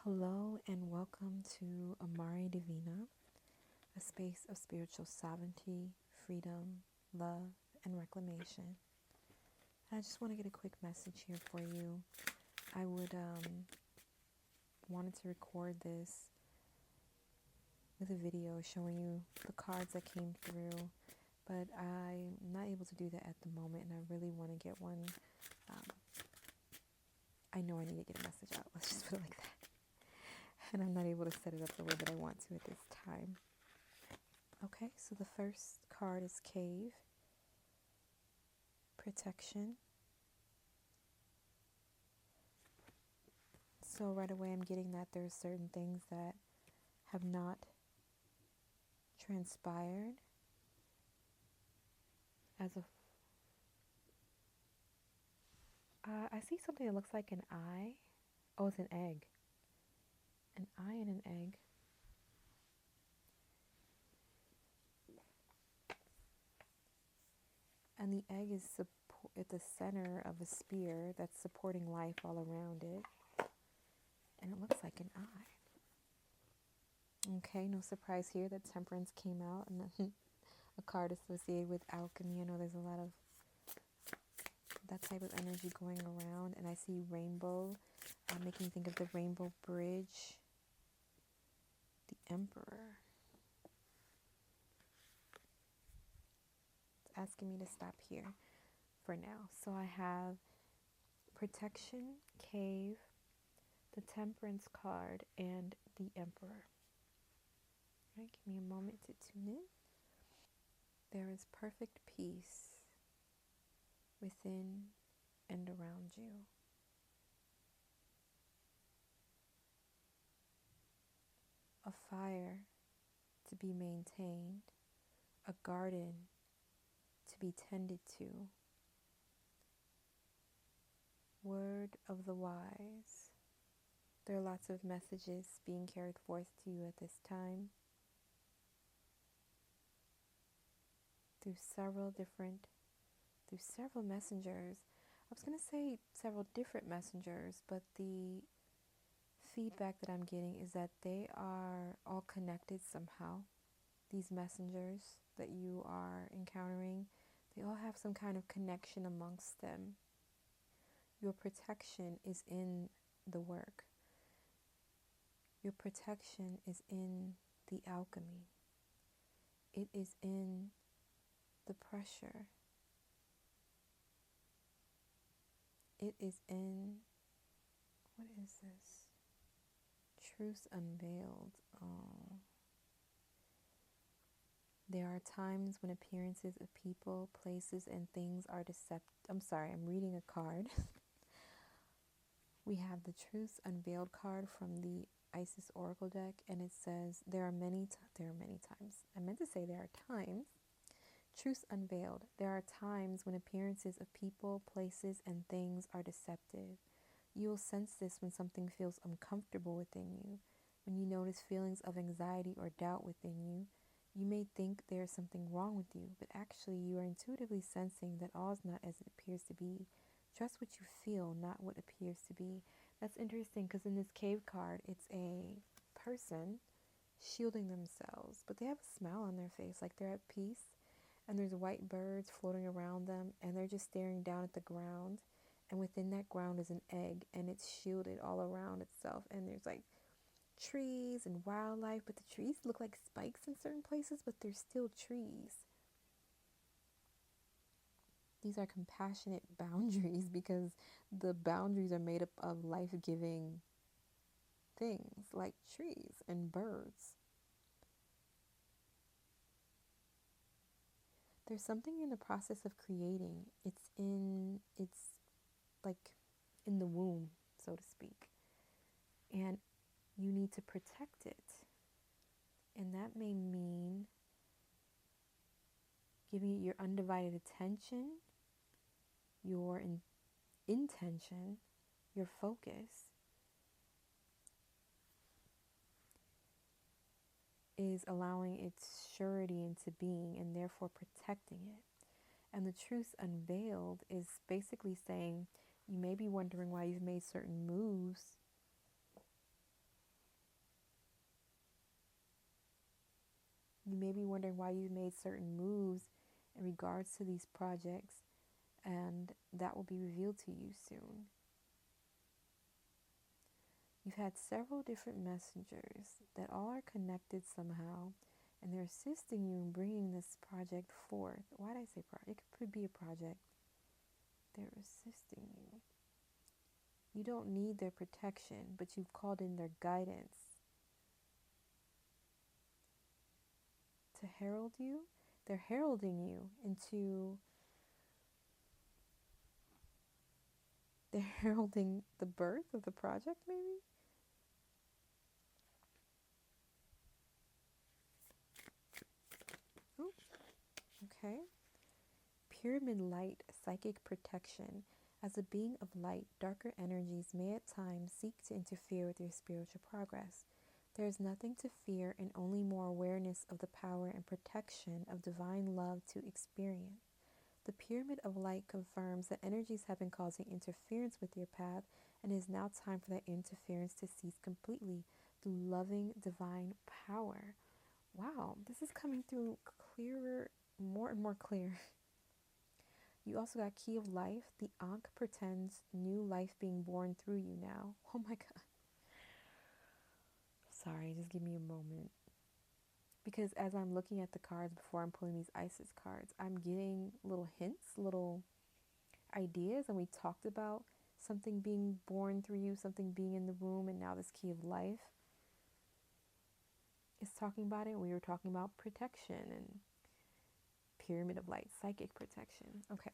Hello and welcome to Amare Divina, a space of spiritual sovereignty, freedom, love, and reclamation. And I just want to get a quick message here for you. I would wanted to record this with a video showing you the cards that came through, but I'm not able to do that at the moment, and I really want to get one. I know I need to get a message out. Let's just put it like that. And I'm not able to set it up the way that I want to at this time. Okay, so the first card is Cave, Protection. So right away I'm getting that there's certain things that have not transpired as of I see something that looks like an eye. Oh, it's an egg. An eye and an egg. And the egg is at the center of a spear that's supporting life all around it. And it looks like an eye. Okay, no surprise here that Temperance came out, and then a card associated with alchemy. I know there's a lot of that type of energy going around, and I see rainbow, making me think of the rainbow bridge, the Emperor. It's asking me to stop here for now. So I have Protection, Cave, the Temperance card, and the Emperor. All right, give me a moment to tune in. There is perfect peace within and around you. A fire to be maintained, a garden to be tended to. Word of the wise. There are lots of messages being carried forth to you at this time through several messengers. I was going to say several different messengers, but the feedback that I'm getting is that they are all connected somehow. These messengers that you are encountering, they all have some kind of connection amongst them. Your protection is in the work. Your protection is in the alchemy. It is in the pressure. It is in, what is this? Truth unveiled. Oh. There are times when appearances of people, places, and things are deceptive. I'm sorry, I'm reading a card. We have the Truth Unveiled card from the Isis Oracle deck, and it says, there are many times. I meant to say there are times. Truth Unveiled. There are times when appearances of people, places, and things are deceptive. You will sense this when something feels uncomfortable within you, when you notice feelings of anxiety or doubt within you. You may think there is something wrong with you, but actually you are intuitively sensing that all is not as it appears to be. Trust what you feel, not what appears to be. That's interesting because in this cave card, it's a person shielding themselves, but they have a smile on their face, like they're at peace. And there's white birds floating around them, and they're just staring down at the ground. And within that ground is an egg, and it's shielded all around itself. And there's like trees and wildlife, but the trees look like spikes in certain places, but they're still trees. These are compassionate boundaries because the boundaries are made up of life-giving things like trees and birds. There's something in the process of creating. It's like in the womb, so to speak. And you need to protect it. And that may mean giving it your undivided attention, your intention, your focus is allowing its surety into being and therefore protecting it. And the truth unveiled is basically saying you may be wondering why you've made certain moves You may be wondering why you've made certain moves in regards to these projects, and that will be revealed to you soon. You've had several different messengers that all are connected somehow, and they're assisting you in bringing this project forth. Why did I say project? It could be a project. They're assisting you. You don't need their protection, but you've called in their guidance to herald you. They're heralding you into, they're heralding the birth of the project, maybe? Oh, okay. Pyramid light, psychic protection. As a being of light, darker energies may at times seek to interfere with your spiritual progress. There is nothing to fear and only more awareness of the power and protection of divine love to experience. The pyramid of light confirms that energies have been causing interference with your path, and it is now time for that interference to cease completely through loving divine power. Wow, this is coming through clearer, more and more clear. You also got Key of Life. The Ankh pretends new life being born through you now. Oh my God. Sorry, just give me a moment. Because as I'm looking at the cards before I'm pulling these Isis cards, I'm getting little hints, little ideas. And we talked about something being born through you, something being in the womb. And now this Key of Life is talking about it. We were talking about protection and Pyramid of Light, psychic protection. Okay.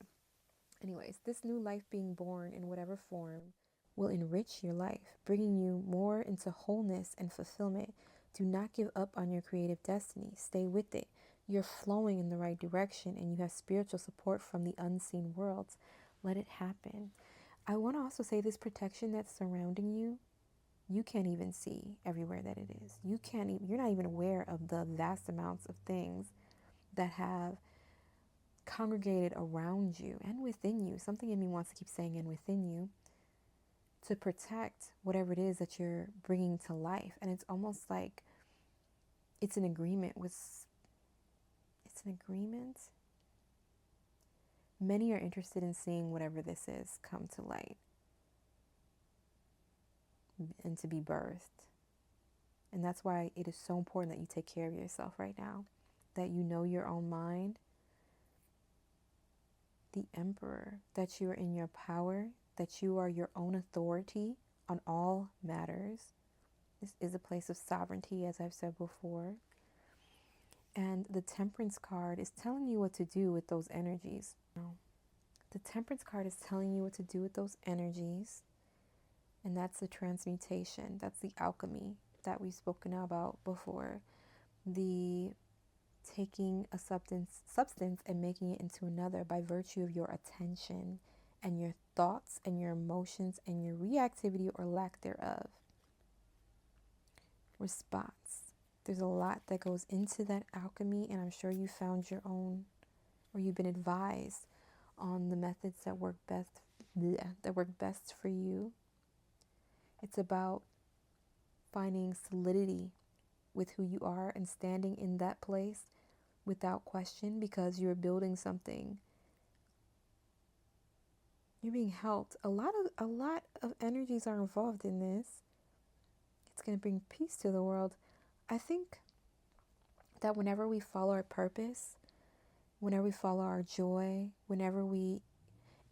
Anyways, this new life being born in whatever form will enrich your life, bringing you more into wholeness and fulfillment. Do not give up on your creative destiny. Stay with it. You're flowing in the right direction and you have spiritual support from the unseen worlds. Let it happen. I want to also say this protection that's surrounding you, you can't even see everywhere that it is. You're not even aware of the vast amounts of things that have congregated around you and within you. Something in me wants to keep saying and within you to protect whatever it is that you're bringing to life. And it's almost like it's an agreement. Many are interested in seeing whatever this is come to light and to be birthed. And that's why it is so important that you take care of yourself right now, that you know your own mind. The Emperor, that you are in your power, that you are your own authority on all matters. This is a place of sovereignty, as I've said before. And the Temperance card is telling you what to do with those energies. The Temperance card is telling you what to do with those energies. And that's the transmutation. That's the alchemy that we've spoken about before. The taking a substance and making it into another by virtue of your attention and your thoughts and your emotions and your reactivity or lack thereof. Response. There's a lot that goes into that alchemy, and I'm sure you found your own, or you've been advised on the methods that work best for you. It's about finding solidity with who you are and standing in that place without question, because you're building something. You're being helped. A lot of energies are involved in this. It's going to bring peace to the world. I think that whenever we follow our purpose, whenever we follow our joy, whenever we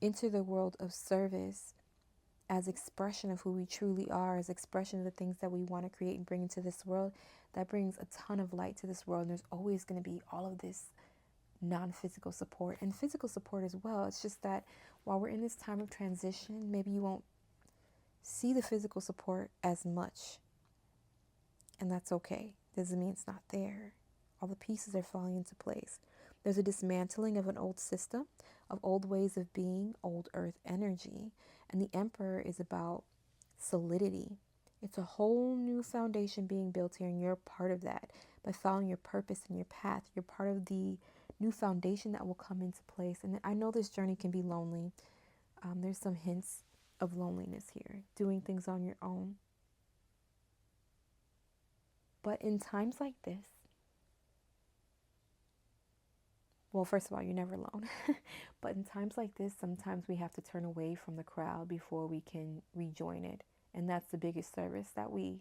enter the world of service as expression of who we truly are, as expression of the things that we want to create and bring into this world, that brings a ton of light to this world. And there's always going to be all of this non-physical support and physical support as well. It's just that while we're in this time of transition, maybe you won't see the physical support as much. And that's okay. Doesn't mean it's not there. All the pieces are falling into place. There's a dismantling of an old system, of old ways of being, old earth energy. And the Emperor is about solidity. It's a whole new foundation being built here, and you're part of that. By following your purpose and your path, you're part of the new foundation that will come into place. And I know this journey can be lonely. There's some hints of loneliness here, doing things on your own. But in times like this, Well, first of all, you're never alone. But in times like this, sometimes we have to turn away from the crowd before we can rejoin it. And that's the biggest service that we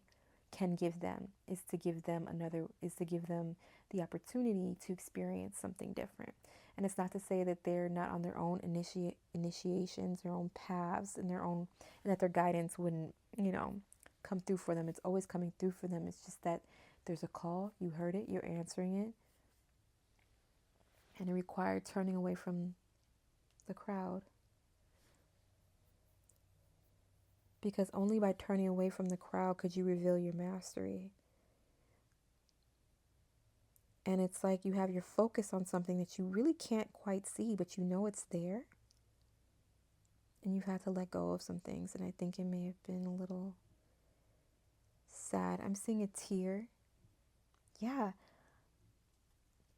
can give them, is to give them the opportunity to experience something different. And it's not to say that they're not on their own initiations, their own paths, and and that their guidance wouldn't, come through for them. It's always coming through for them. It's just that there's a call, you heard it, you're answering it, and it required turning away from the crowd. Because only by turning away from the crowd could you reveal your mastery. And it's like you have your focus on something that you really can't quite see, but you know it's there. And you've had to let go of some things. And I think it may have been a little sad. I'm seeing a tear. Yeah.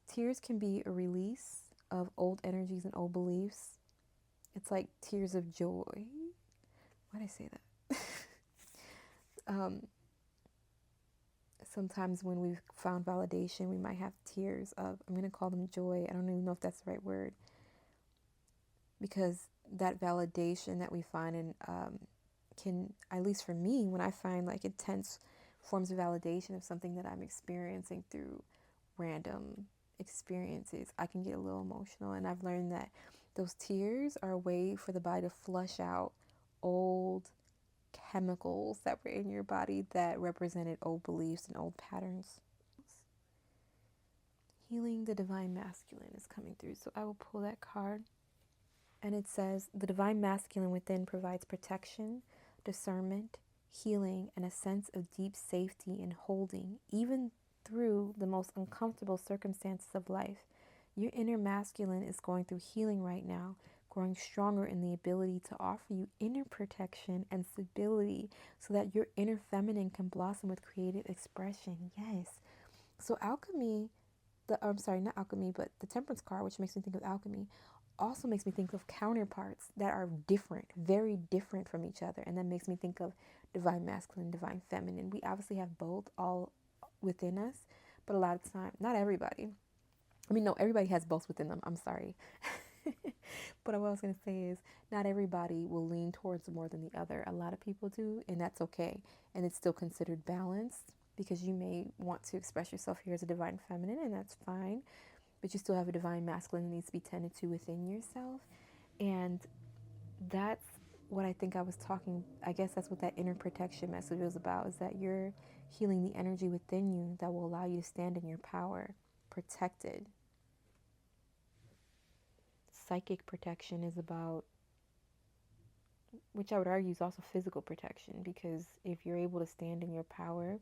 Tears can be a release of old energies and old beliefs. It's like tears of joy. Why did I say that? Sometimes when we've found validation, we might have tears of, I'm going to call them joy. I don't even know if that's the right word. Because that validation that we find in can, at least for me, when I find like intense forms of validation of something that I'm experiencing through random experiences, I can get a little emotional. And I've learned that those tears are a way for the body to flush out old chemicals that were in your body that represented old beliefs and old patterns. Healing the divine masculine is coming through. So I will pull that card. And it says, the divine masculine within provides protection, discernment, healing, and a sense of deep safety and holding, even through the most uncomfortable circumstances of life. Your inner masculine is going through healing right now, growing stronger in the ability to offer you inner protection and stability so that your inner feminine can blossom with creative expression. Yes. So alchemy, not alchemy, but the temperance card, which makes me think of alchemy, also makes me think of counterparts that are different, very different from each other. And that makes me think of divine masculine, divine feminine. We obviously have both all within us, but a lot of time, not everybody. No, everybody has both within them. I'm sorry. But what I was going to say is not everybody will lean towards more than the other. A lot of people do, and that's okay. And it's still considered balanced because you may want to express yourself here as a divine feminine, and that's fine. But you still have a divine masculine that needs to be tended to within yourself. And that's what I think I was talking, I guess that's what that inner protection message was about, is that you're healing the energy within you that will allow you to stand in your power, protected. Psychic protection is about, which I would argue is also physical protection, because if you're able to stand in your power,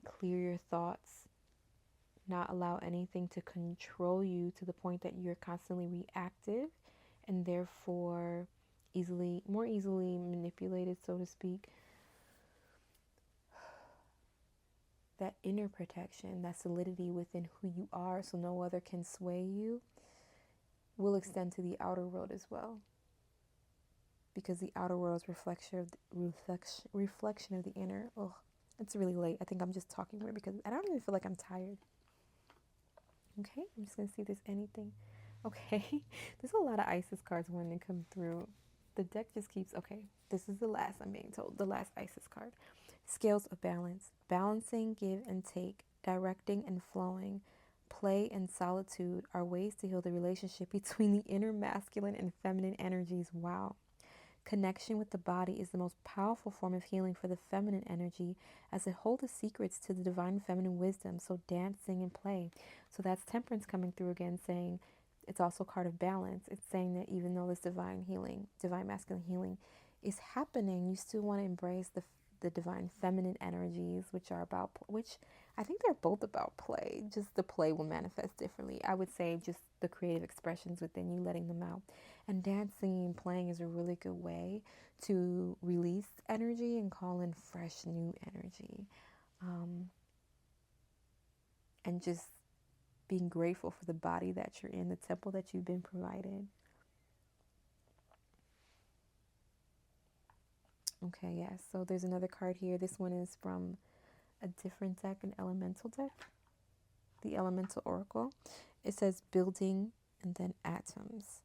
clear your thoughts, not allow anything to control you to the point that you're constantly reactive and therefore more easily manipulated, so to speak. That inner protection, that solidity within who you are so no other can sway you, will extend to the outer world as well. Because the outer world is reflection of the inner. Oh, it's really late. I think I'm just talking weird because I don't even feel like I'm tired. Okay, I'm just going to see if there's anything. Okay, there's a lot of Isis cards when they come through. The deck just keeps, okay, this is the last, I'm being told, the last Isis card. Scales of balance, balancing, give and take, directing and flowing, play and solitude are ways to heal the relationship between the inner masculine and feminine energies. Wow. Connection with the body is the most powerful form of healing for the feminine energy, as it holds the secrets to the divine feminine wisdom. So dance, sing, and play. So that's temperance coming through again, saying it's also a card of balance. It's saying that even though this divine masculine healing is happening, you still want to embrace the divine feminine energies, which I think they're both about play. Just the play will manifest differently. I would say just the creative expressions within you, letting them out. And dancing and playing is a really good way to release energy and call in fresh new energy. And just being grateful for the body that you're in, the temple that you've been provided. Okay, yes. So there's another card here. This one is from a different deck, an elemental deck, the Elemental Oracle. It says building and then atoms.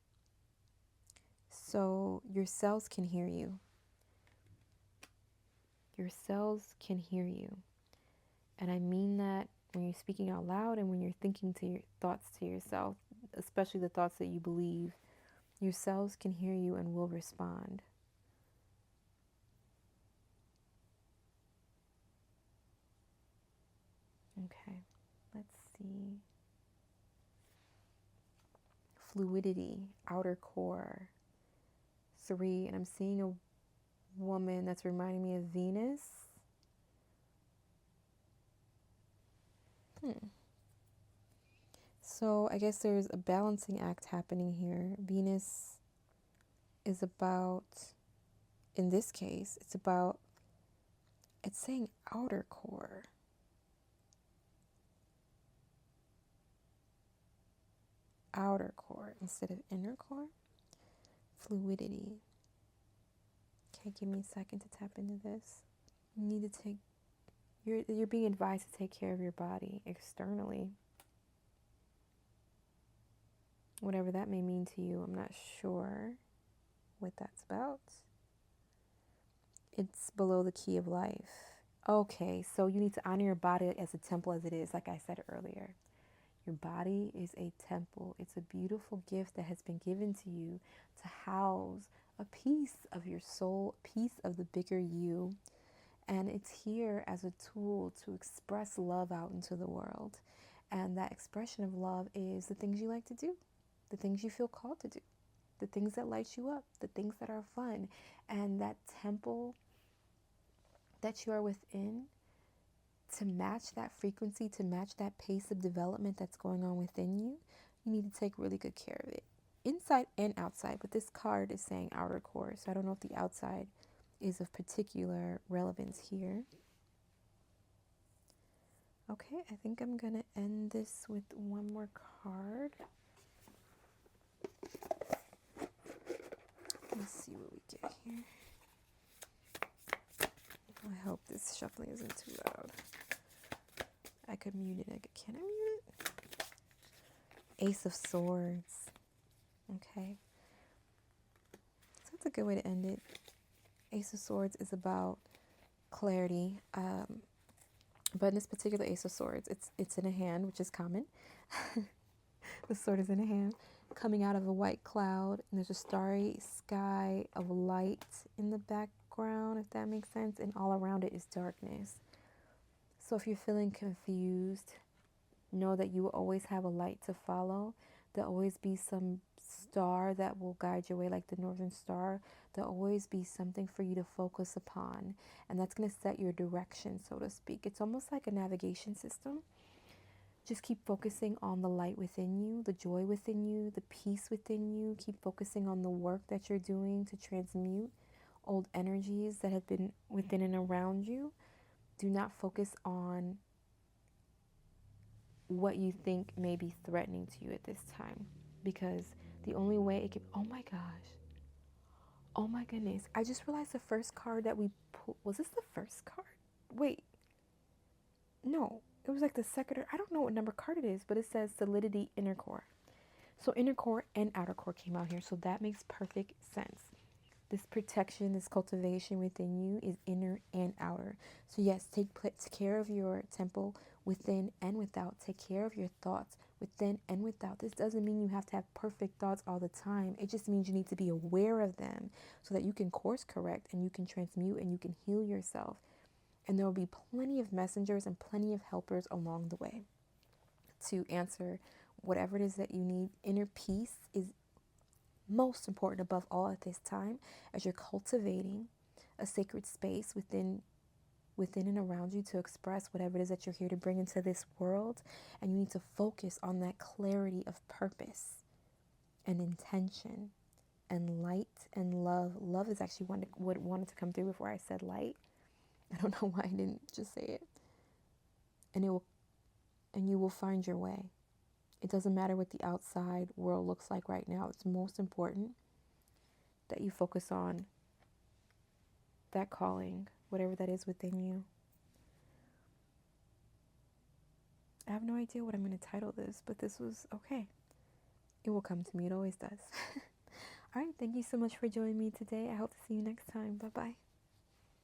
So your cells can hear you. Your cells can hear you. And I mean that when you're speaking out loud and when you're thinking to your thoughts to yourself, especially the thoughts that you believe, your cells can hear you and will respond. Okay, let's see. Fluidity, outer core. 3, and I'm seeing a woman that's reminding me of Venus. So I guess there's a balancing act happening here. Venus is about, in this case, it's saying outer core. Outer core instead of inner core. Fluidity. Okay, give me a second to tap into this. You need to you're being advised to take care of your body externally. Whatever that may mean to you, I'm not sure what that's about. It's below the key of life. Okay, so you need to honor your body as a temple as it is, like I said earlier. Your body is a temple. It's a beautiful gift that has been given to you to house a piece of your soul, a piece of the bigger you. And it's here as a tool to express love out into the world. And that expression of love is the things you like to do, the things you feel called to do, the things that light you up, the things that are fun. And that temple that you are within, to match that frequency, to match that pace of development that's going on within you, you need to take really good care of it, inside and outside. But this card is saying outer core, so I don't know if the outside is of particular relevance here. Okay, I think I'm going to end this with one more card. Let's see what we get here. I hope this shuffling isn't too loud. I could mute it. Can I mute it? Ace of Swords. Okay. So that's a good way to end it. Ace of Swords is about clarity. But in this particular Ace of Swords, it's in a hand, which is common. The sword is in a hand, coming out of a white cloud, and there's a starry sky of light in the background, if that makes sense, and all around it is darkness. So if you're feeling confused, know that you will always have a light to follow. There'll always be some star that will guide your way, like the Northern Star. There'll always be something for you to focus upon, and that's going to set your direction, so to speak. It's almost like a navigation system. Just keep focusing on the light within you, the joy within you, the peace within you. Keep focusing on the work that you're doing to transmute old energies that have been within and around you. Do not focus on what you think may be threatening to you at this time, because the only way it can, oh my gosh, oh my goodness, I just realized the first card that we pulled, was this the first card? Wait, no, it was like the second, or I don't know what number card it is, but it says solidity, inner core. So inner core and outer core came out here, so that makes perfect sense. This protection, this cultivation within you is inner and outer. So yes, take care of your temple within and without. Take care of your thoughts within and without. This doesn't mean you have to have perfect thoughts all the time. It just means you need to be aware of them so that you can course correct and you can transmute and you can heal yourself. And there will be plenty of messengers and plenty of helpers along the way to answer whatever it is that you need. Inner peace is most important above all at this time, as you're cultivating a sacred space within and around you to express whatever it is that you're here to bring into this world. And you need to focus on that clarity of purpose and intention and light and love. Love is actually what wanted to come through before I said light. I don't know why I didn't just say it. And you will find your way. It doesn't matter what the outside world looks like right now. It's most important that you focus on that calling, whatever that is within you. I have no idea what I'm going to title this, but this was okay. It will come to me. It always does. All right. Thank you so much for joining me today. I hope to see you next time. Bye bye.